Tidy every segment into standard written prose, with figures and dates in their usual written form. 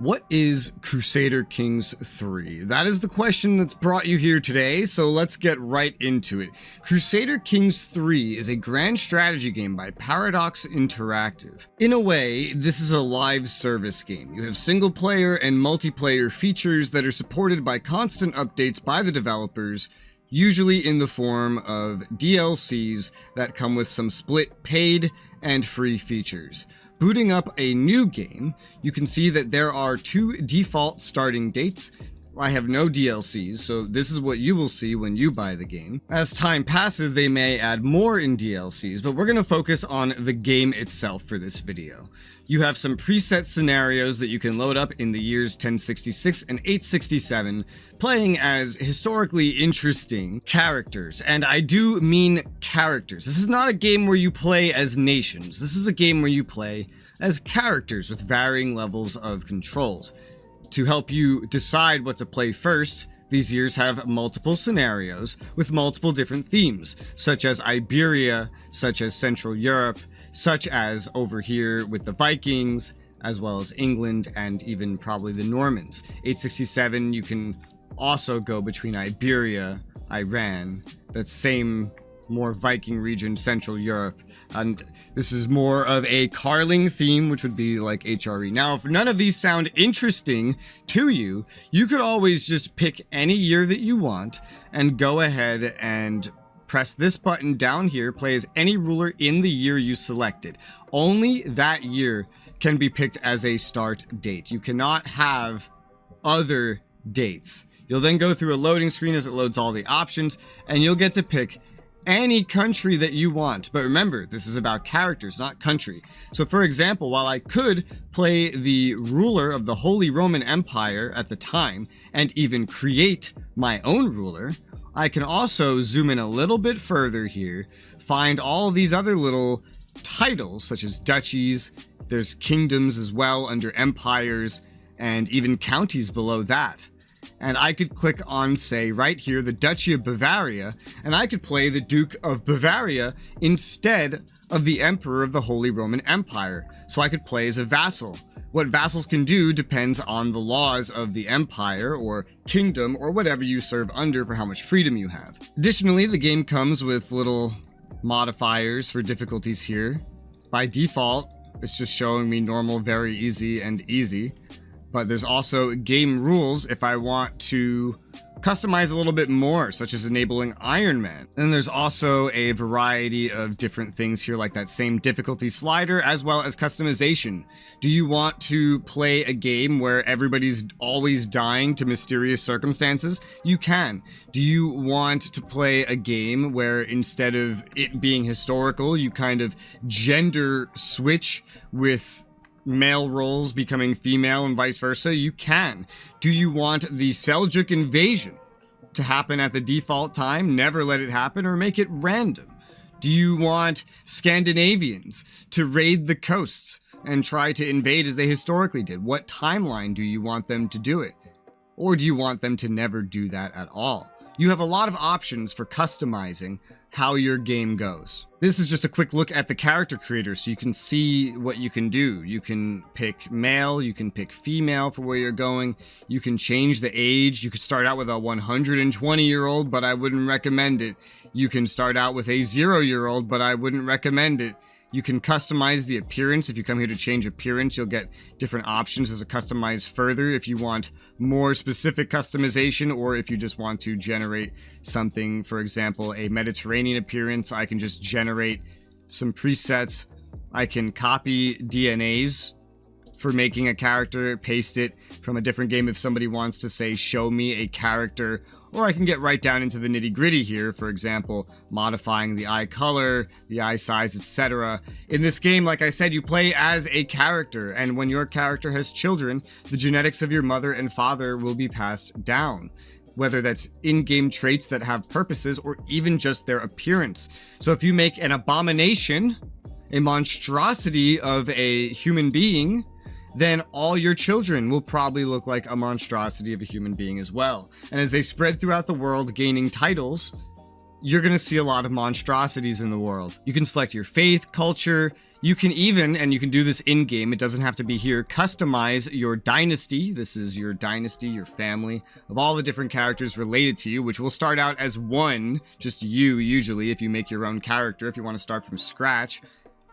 What is Crusader Kings 3? That is the question that's brought you here today, so let's get right into it. Crusader Kings 3 is a grand strategy game by Paradox Interactive. In a way, this is a live service game. You have single player and multiplayer features that are supported by constant updates by the developers, usually in the form of DLCs that come with some split paid and free features. Booting up a new game, you can see that there are two default starting dates. I have no DLCs, so this is what you will see when you buy the game. As time passes, they may add more in DLCs, but we're going to focus on the game itself for this video. You have some preset scenarios that you can load up in the years 1066 and 867, playing as historically interesting characters. And I do mean characters. This is not a game where you play as nations. This is a game where you play as characters with varying levels of controls. To help you decide what to play first, these years have multiple scenarios with multiple different themes, such as Iberia, such as Central Europe, such as over here with the Vikings, as well as England and even probably the Normans. 867, you can also go between Iberia, Iran, that same more Viking region, Central Europe, and this is more of a Carling theme, which would be like HRE. Now, if none of these sound interesting to you, you could always just pick any year that you want and go ahead and press this button down here, play as any ruler in the year you selected. Only that year can be picked as a start date. You cannot have other dates. You'll then go through a loading screen as it loads all the options, and you'll get to pick any country that you want. But remember, this is about characters, not country. So for example, while I could play the ruler of the Holy Roman Empire at the time and even create my own ruler, I can also zoom in a little bit further here, find all these other little titles such as duchies, there's kingdoms as well under empires, and even counties below that. And I could click on, say, right here, the Duchy of Bavaria, and I could play the Duke of Bavaria instead of the Emperor of the Holy Roman Empire. So I could play as a vassal. What vassals can do depends on the laws of the empire or kingdom or whatever you serve under for how much freedom you have. Additionally, the game comes with little modifiers for difficulties here. By default, it's just showing me normal, very easy, and easy. But there's also game rules if I want to customize a little bit more, such as enabling Iron Man. And there's also a variety of different things here, like that same difficulty slider, as well as customization. Do you want to play a game where everybody's always dying to mysterious circumstances? You can. Do you want to play a game where instead of it being historical, you kind of gender switch with male roles becoming female and vice versa? You can. Do you want the Seljuk invasion to happen at the default time, never let it happen, or make it random? Do you want Scandinavians to raid the coasts and try to invade as they historically did? What timeline do you want them to do it? Or do you want them to never do that at all? You have a lot of options for customizing how your game goes. This is just a quick look at the character creator so you can see what you can do. You can pick male, you can pick female for where you're going, you can change the age. You could start out with a 120-year-old, but I wouldn't recommend it. You can start out with a 0-year-old, but I wouldn't recommend it. You can customize the appearance. If you come here to change appearance, you'll get different options as a customize further if you want more specific customization, or if you just want to generate something, for example, a Mediterranean appearance. I can just generate some presets. I can copy DNAs for making a character, paste it from a different game if somebody wants to, say, show me a character. Or I can get right down into the nitty-gritty here, for example, modifying the eye color, the eye size, etc. In this game, like I said, you play as a character, and when your character has children, the genetics of your mother and father will be passed down, whether that's in-game traits that have purposes or even just their appearance. So if you make an abomination, a monstrosity of a human being, then all your children will probably look like a monstrosity of a human being as well. And as they spread throughout the world, gaining titles, you're going to see a lot of monstrosities in the world. You can select your faith, culture. You can even, and you can do this in-game, it doesn't have to be here, customize your dynasty. This is your dynasty, your family, of all the different characters related to you, which will start out as one, just you usually, if you make your own character, if you want to start from scratch.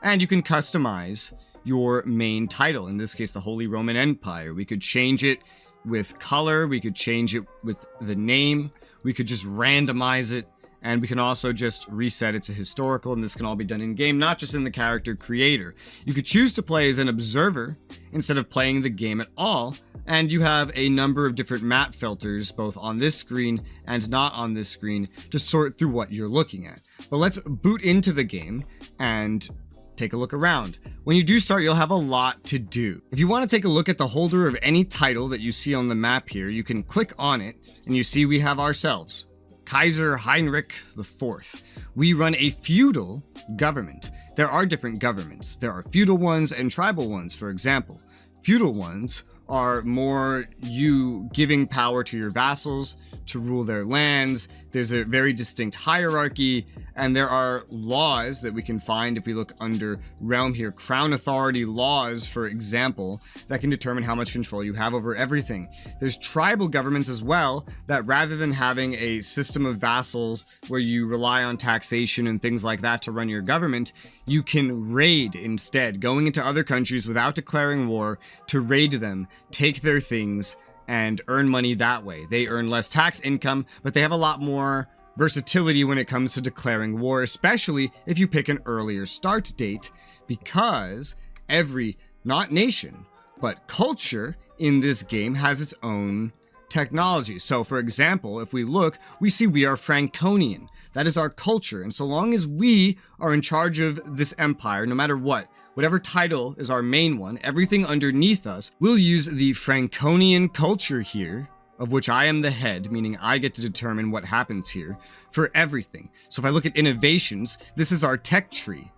And you can customize your main title, in this case, the Holy Roman Empire. We could change it with color, we could change it with the name, we could just randomize it. And we can also just reset it to historical, and this can all be done in-game, not just in the character creator. You could choose to play as an observer instead of playing the game at all, and you have a number of different map filters, both on this screen and not on this screen, to sort through what you're looking at. But let's boot into the game and take a look around. When you do start, you'll have a lot to do. If you want to take a look at the holder of any title that you see on the map here, you can click on it, and you see we have ourselves. Kaiser Heinrich IV. We run a feudal government. There are different governments. There are feudal ones and tribal ones, for example. Feudal ones are more you giving power to your vassals to rule their lands. There's a very distinct hierarchy, and there are laws that we can find if we look under realm here. Crown authority laws, for example, that can determine how much control you have over everything. There's tribal governments as well, that rather than having a system of vassals where you rely on taxation and things like that to run your government, you can raid instead, going into other countries without declaring war to raid them, take their things, and earn money that way. They earn less tax income, but they have a lot more versatility when it comes to declaring war, especially if you pick an earlier start date, because every, not nation, but culture in this game has its own technology. So for example, if we look, we see we are Franconian. That is our culture, and so long as we are in charge of this empire, no matter what, whatever title is our main one, everything underneath us will use the Franconian culture here, of which I am the head, meaning I get to determine what happens here for everything. So if I look at innovations, this is our tech tree.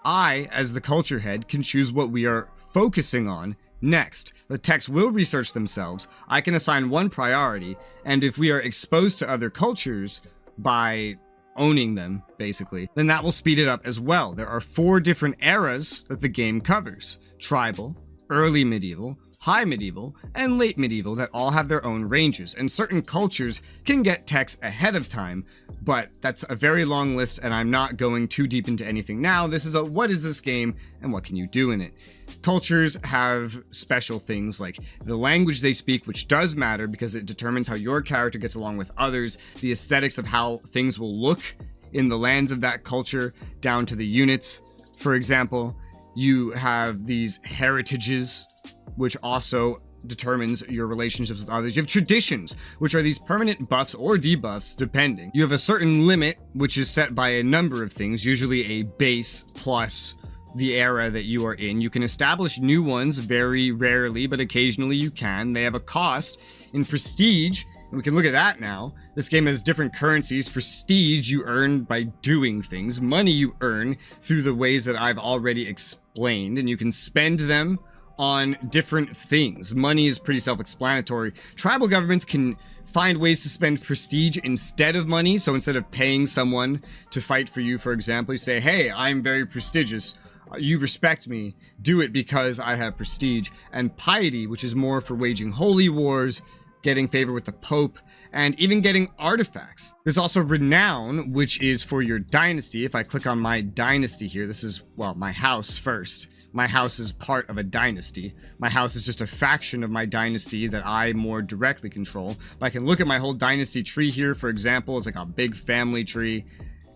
I, as the culture head, can choose what we are focusing on next. The techs will research themselves. I can assign one priority, and if we are exposed to other cultures by owning them, basically, then that will speed it up as well. There are 4 different eras that the game covers: tribal, early medieval, high medieval, and late medieval, that all have their own ranges, and certain cultures can get techs ahead of time, but that's a very long list, and I'm not going too deep into anything now. This is a what is this game, and what can you do in it? Cultures have special things like the language they speak, which does matter because it determines how your character gets along with others, the aesthetics of how things will look in the lands of that culture, down to the units. For example, you have these heritages, which also determines your relationships with others. You have traditions, which are these permanent buffs or debuffs, depending. You have a certain limit, which is set by a number of things, usually a base plus the era that you are in. You can establish new ones very rarely, but occasionally you can. They have a cost. In prestige, and we can look at that now, this game has different currencies. Prestige you earn by doing things. Money you earn through the ways that I've already explained, and you can spend them on different things. Money is pretty self-explanatory. Tribal governments can find ways to spend prestige instead of money. So instead of paying someone to fight for you, for example, you say, hey, I'm very prestigious. You respect me. Do it because I have prestige. And piety, which is more for waging holy wars, getting favor with the Pope, and even getting artifacts. There's also renown, which is for your dynasty. If I click on my dynasty here, this is, well, my house first. My house is part of a dynasty. My house is just a faction of my dynasty that I more directly control. But I can look at my whole dynasty tree here, for example. It's like a big family tree.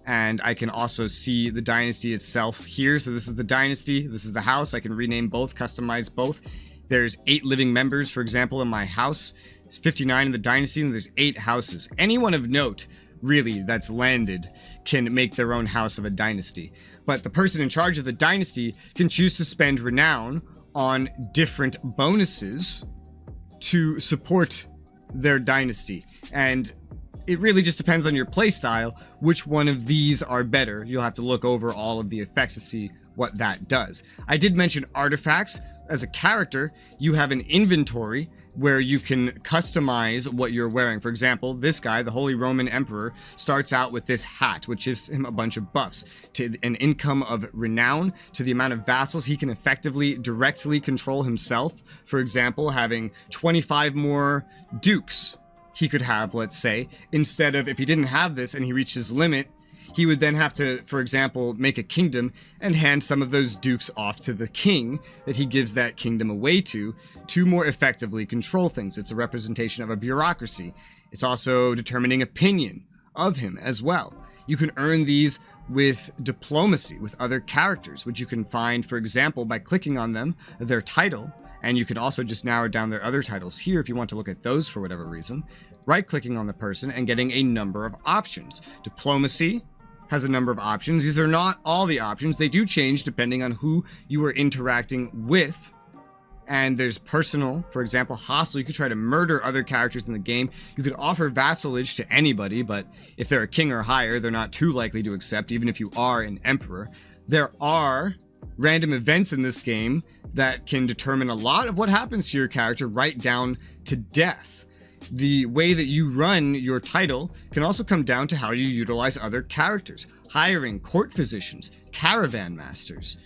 And I can also see the dynasty itself here. So this is the dynasty. This is the house. I can rename both, customize both. There's 8 living members, for example, in my house. There's 59 in the dynasty, and there's 8 houses. Anyone of note, really, that's landed can make their own house of a dynasty. But the person in charge of the dynasty can choose to spend renown on different bonuses to support their dynasty. And it really just depends on your playstyle which one of these are better. You'll have to look over all of the effects to see what that does. I did mention artifacts. As a character, you have an inventory, where you can customize what you're wearing. For example, this guy, the Holy Roman Emperor, starts out with this hat, which gives him a bunch of buffs to an income of renown, to the amount of vassals he can effectively directly control himself. For example, having 25 more dukes he could have, let's say, instead of, if he didn't have this and he reached his limit, he would then have to, for example, make a kingdom and hand some of those dukes off to the king that he gives that kingdom away to more effectively control things. It's a representation of a bureaucracy. It's also determining opinion of him as well. You can earn these with diplomacy with other characters, which you can find, for example, by clicking on them, their title, and you could also just narrow down their other titles here if you want to look at those for whatever reason, right-clicking on the person and getting a number of options. Diplomacy has a number of options. These are not all the options. They do change depending on who you are interacting with. And there's personal, for example, hostile. You could try to murder other characters in the game. You could offer vassalage to anybody, but if they're a king or higher, they're not too likely to accept, even if you are an emperor. There are random events in this game that can determine a lot of what happens to your character, right down to death. The way that you run your title can also come down to how you utilize other characters. Hiring court physicians, caravan masters,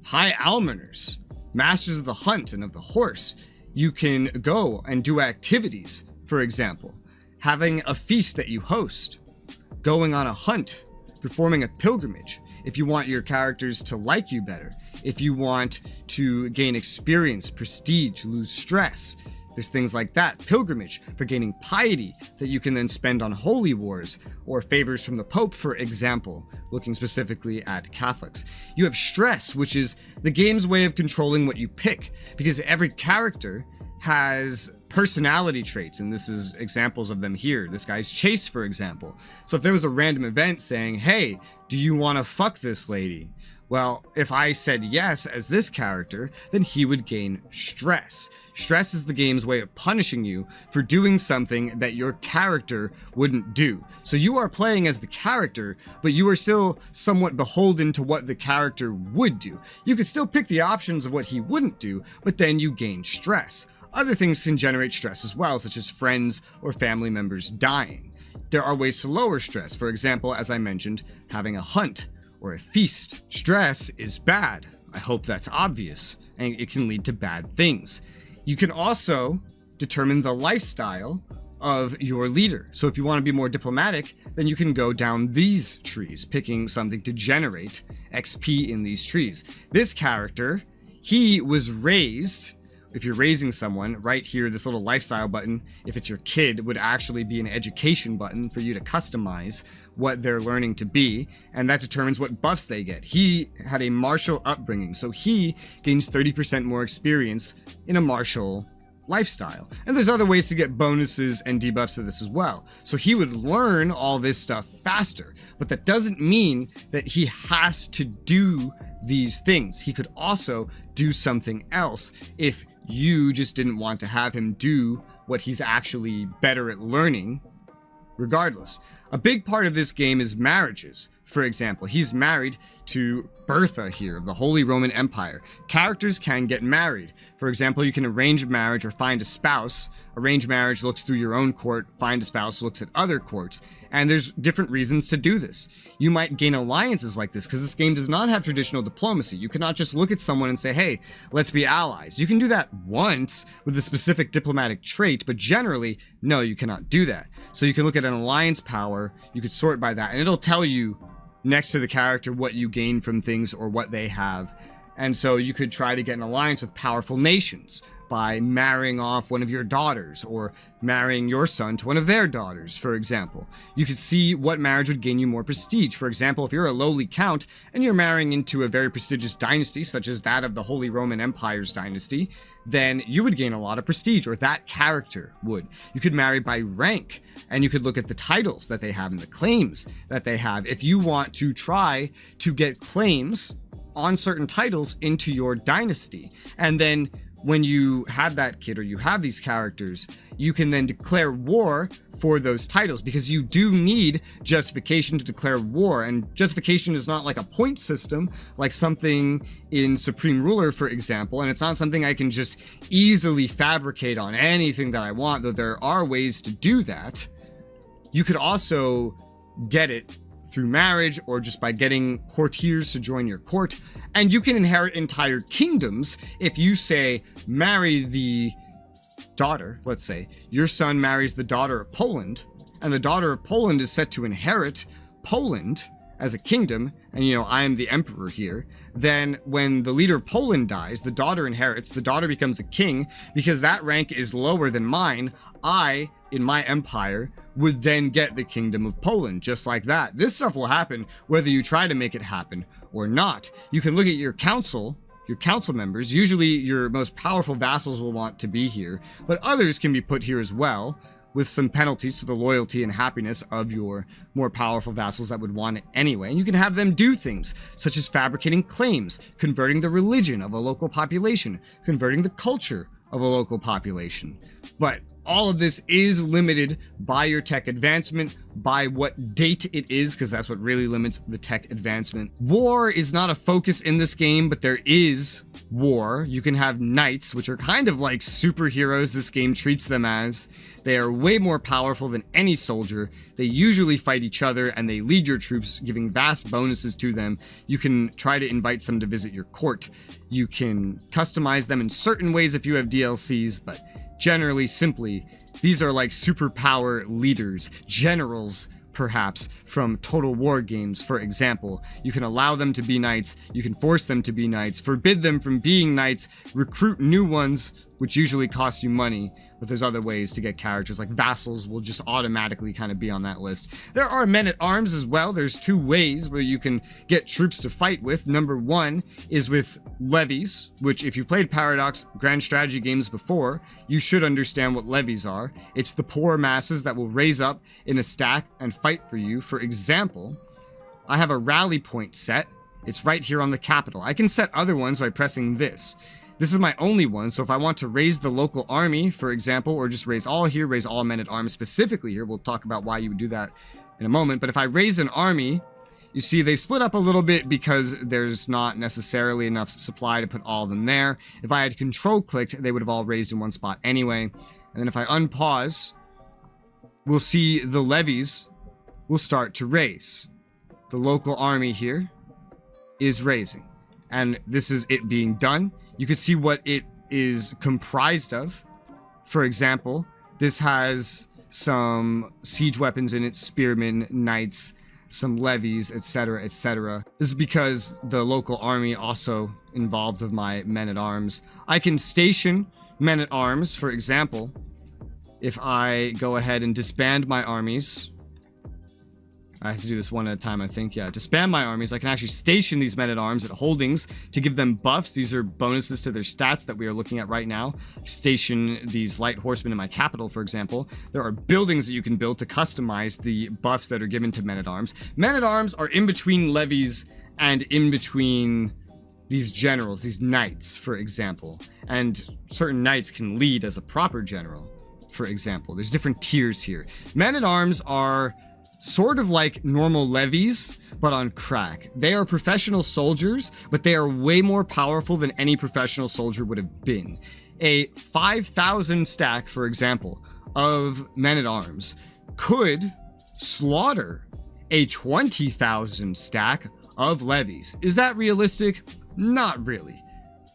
high almoners, masters of the hunt and of the horse. You can go and do activities, for example, having a feast that you host, going on a hunt, performing a pilgrimage, if you want your characters to like you better, if you want to gain experience, prestige, lose stress. There's things like that. Pilgrimage for gaining piety that you can then spend on holy wars or favors from the Pope, for example, looking specifically at Catholics. You have stress, which is the game's way of controlling what you pick, because every character has personality traits, and this is examples of them here. This guy's chase, for example. So if there was a random event saying, hey, do you want to fuck this lady? Well, if I said yes as this character, then he would gain stress. Stress is the game's way of punishing you for doing something that your character wouldn't do. So you are playing as the character, but you are still somewhat beholden to what the character would do. You could still pick the options of what he wouldn't do, but then you gain stress. Other things can generate stress as well, such as friends or family members dying. There are ways to lower stress. For example, as I mentioned, having a hunt or a feast. Stress is bad. I hope that's obvious, and it can lead to bad things. You can also determine the lifestyle of your leader. So if you want to be more diplomatic, then you can go down these trees, picking something to generate XP in these trees. This character, he was raised. If you're raising someone, right here, this little lifestyle button, if it's your kid, would actually be an education button for you to customize what they're learning to be, and that determines what buffs they get. He had a martial upbringing, so he gains 30% more experience in a martial lifestyle. And there's other ways to get bonuses and debuffs to this as well. So he would learn all this stuff faster, but that doesn't mean that he has to do these things. He could also do something else if you just didn't want to have him do what he's actually better at learning regardless. A big part of this game is marriages. For example, he's married to Bertha here of the Holy Roman Empire. Characters can get married. For example, you can arrange marriage or find a spouse. Arranged marriage looks through your own court. Find a spouse looks at other courts. And there's different reasons to do this. You might gain alliances like this because this game does not have traditional diplomacy. You cannot just look at someone and say, hey, let's be allies. You can do that once with a specific diplomatic trait, but generally, no, you cannot do that. So you can look at an alliance power, you could sort by that, and it'll tell you next to the character what you gain from things or what they have. And so you could try to get an alliance with powerful nations by marrying off one of your daughters or marrying your son to one of their daughters, for example. You could see what marriage would gain you more prestige. For example, if you're a lowly count and you're marrying into a very prestigious dynasty, such as that of the Holy Roman Empire's dynasty, then you would gain a lot of prestige, or that character would. You could marry by rank, and you could look at the titles that they have and the claims that they have. If you want to try to get claims on certain titles into your dynasty, and then when you have that kit or you have these characters, you can then declare war for those titles, because you do need justification to declare war. And justification is not like a point system, like something in Supreme Ruler, for example. And it's not something I can just easily fabricate on anything that I want, though there are ways to do that. You could also get it through marriage or just by getting courtiers to join your court. And you can inherit entire kingdoms if you say, marry the daughter, let's say your son marries the daughter of Poland, and the daughter of Poland is set to inherit Poland as a kingdom, and I am the emperor here. Then when the leader of Poland dies, the daughter inherits, the daughter becomes a king. Because that rank is lower than mine, I, in my empire, would then get the kingdom of Poland, just like that. This stuff will happen whether you try to make it happen or not. You can look at your council members. Usually your most powerful vassals will want to be here, but others can be put here as well, with some penalties to the loyalty and happiness of your more powerful vassals that would want it anyway. And you can have them do things such as fabricating claims, converting the religion of a local population, converting the culture of a local population. But all of this is limited by your tech advancement, by what date it is, because that's what really limits the tech advancement. War is not a focus in this game, but there is war. You can have knights, which are kind of like superheroes this game treats them as. They are way more powerful than any soldier. They usually fight each other and they lead your troops, giving vast bonuses to them. You can try to invite some to visit your court. You can customize them in certain ways if you have DLCs, but generally, simply, these are like superpower leaders, generals, perhaps, from Total War games, for example. You can allow them to be knights, you can force them to be knights, forbid them from being knights, recruit new ones, which usually cost you money, but there's other ways to get characters, like vassals will just automatically kind of be on that list. There are men-at-arms as well. There's two ways where you can get troops to fight with. Number one is with levies, which if you've played Paradox grand strategy games before, you should understand what levies are. It's the poor masses that will raise up in a stack and fight for you. For example, I have a rally point set. It's right here on the capital. I can set other ones by pressing this. This is my only one, so if I want to raise the local army, for example, or just raise all here, raise all men-at-arms specifically here, we'll talk about why you would do that in a moment, but if I raise an army, you see they split up a little bit because there's not necessarily enough supply to put all of them there. If I had control clicked, they would have all raised in one spot anyway. And then if I unpause, we'll see the levies will start to raise. The local army here is raising, and this is it being done. You can see what it is comprised of. For example, this has some siege weapons in it, spearmen, knights, some levies, etc., etc. This is because the local army also involved of my men-at-arms. I can station men-at-arms, for example. If I go ahead and disband my armies, I have to do this one at a time, I think. Yeah, to spam my armies, I can actually station these men-at-arms at holdings to give them buffs. These are bonuses to their stats that we are looking at right now. Station these light horsemen in my capital, for example. There are buildings that you can build to customize the buffs that are given to men-at-arms. Men-at-arms are in between levies and in between these generals, these knights, for example. And certain knights can lead as a proper general, for example. There's different tiers here. Men-at-arms are sort of like normal levies, but on crack. They are professional soldiers, but they are way more powerful than any professional soldier would have been. A 5,000 stack, for example, of men-at-arms could slaughter a 20,000 stack of levies. Is that realistic? Not really.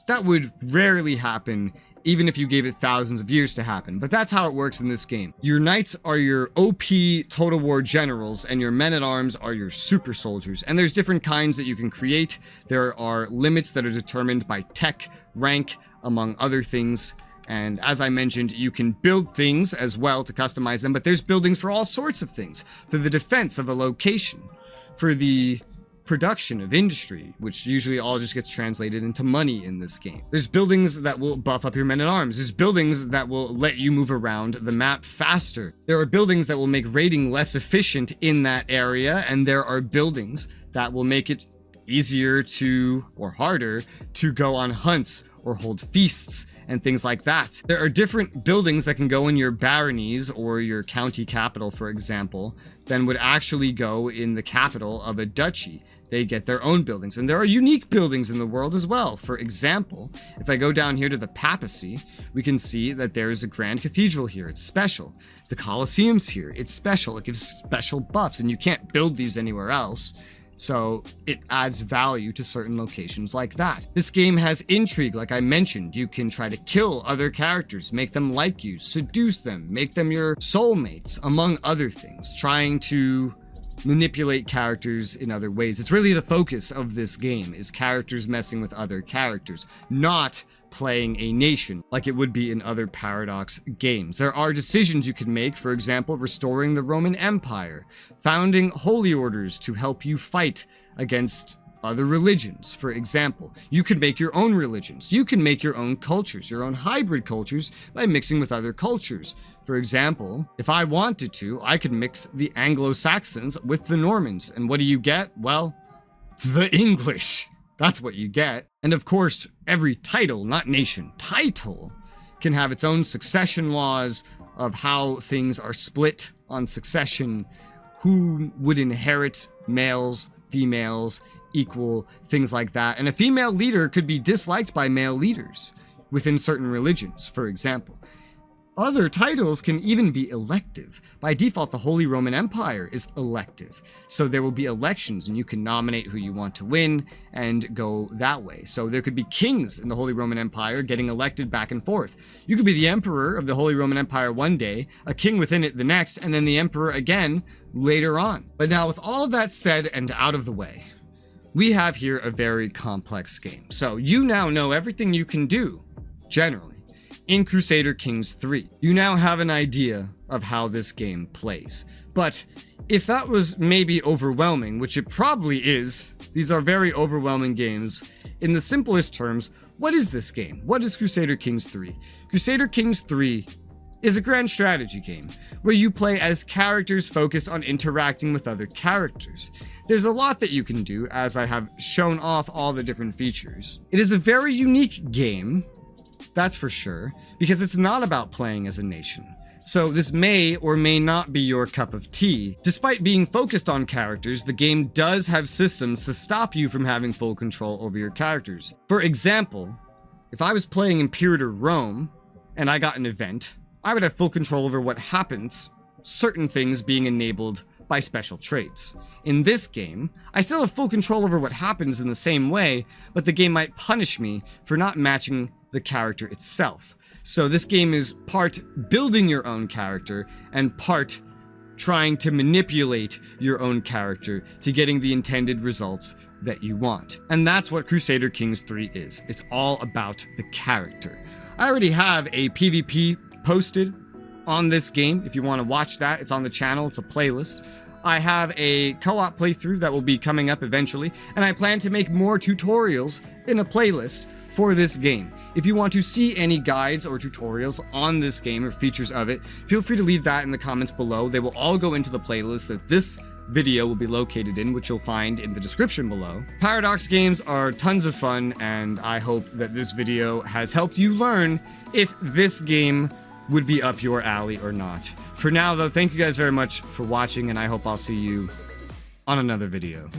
That would rarely happen, even if you gave it thousands of years to happen. But that's how it works in this game. Your knights are your OP Total War generals, and your men-at-arms are your super soldiers. And there's different kinds that you can create. There are limits that are determined by tech, rank, among other things. And as I mentioned, you can build things as well to customize them, but there's buildings for all sorts of things. For the defense of a location, for the production of industry, which usually all just gets translated into money in this game. There's buildings that will buff up your men-at-arms. There's buildings that will let you move around the map faster. There are buildings that will make raiding less efficient in that area, and there are buildings that will make it easier to, or harder, to go on hunts or hold feasts and things like that. There are different buildings that can go in your baronies or your county capital, for example, than would actually go in the capital of a duchy. They get their own buildings, and there are unique buildings in the world as well. For example, if I go down here to the papacy, we can see that there is a grand cathedral here. It's special. The Colosseum's here. It's special. It gives special buffs, and you can't build these anywhere else. So it adds value to certain locations like that. This game has intrigue, like I mentioned. You can try to kill other characters, make them like you, seduce them, make them your soulmates, among other things, trying to manipulate characters in other ways. It's really the focus of this game, is characters messing with other characters, not playing a nation like it would be in other Paradox games. There are decisions you can make, for example, restoring the Roman Empire, founding holy orders to help you fight against other religions. For example, you can make your own religions. You can make your own cultures, your own hybrid cultures, by mixing with other cultures. For example, if I wanted to, I could mix the Anglo-Saxons with the Normans. And what do you get? Well, the English. That's what you get. And of course, every title, not nation, title, can have its own succession laws of how things are split on succession, who would inherit, males, females, equal, things like that. And a female leader could be disliked by male leaders within certain religions, for example. Other titles can even be elective. By default, the Holy Roman Empire is elective. So there will be elections and you can nominate who you want to win and go that way. So there could be kings in the Holy Roman Empire getting elected back and forth. You could be the emperor of the Holy Roman Empire one day, a king within it the next, and then the emperor again later on. But now with all of that said and out of the way, we have here a very complex game. So you now know everything you can do, generally, in Crusader Kings 3. You now have an idea of how this game plays. But if that was maybe overwhelming, which it probably is, these are very overwhelming games, in the simplest terms, what is this game? What is Crusader Kings 3? Crusader Kings 3 is a grand strategy game where you play as characters focused on interacting with other characters. There's a lot that you can do, as I have shown off all the different features. It is a very unique game, that's for sure, because it's not about playing as a nation. So this may or may not be your cup of tea. Despite being focused on characters, the game does have systems to stop you from having full control over your characters. For example, if I was playing Imperator Rome and I got an event, I would have full control over what happens, certain things being enabled by special traits. In this game, I still have full control over what happens in the same way, but the game might punish me for not matching the character itself. So this game is part building your own character and part trying to manipulate your own character to getting the intended results that you want. And that's what Crusader Kings 3 is. It's all about the character. I already have a PvP posted on this game. If you want to watch that, it's on the channel. It's a playlist. I have a co-op playthrough that will be coming up eventually, and I plan to make more tutorials in a playlist for this game. If you want to see any guides or tutorials on this game or features of it, feel free to leave that in the comments below. They will all go into the playlist that this video will be located in, which you'll find in the description below. Paradox games are tons of fun, and I hope that this video has helped you learn if this game would be up your alley or not. For now though, thank you guys very much for watching, and I hope I'll see you on another video.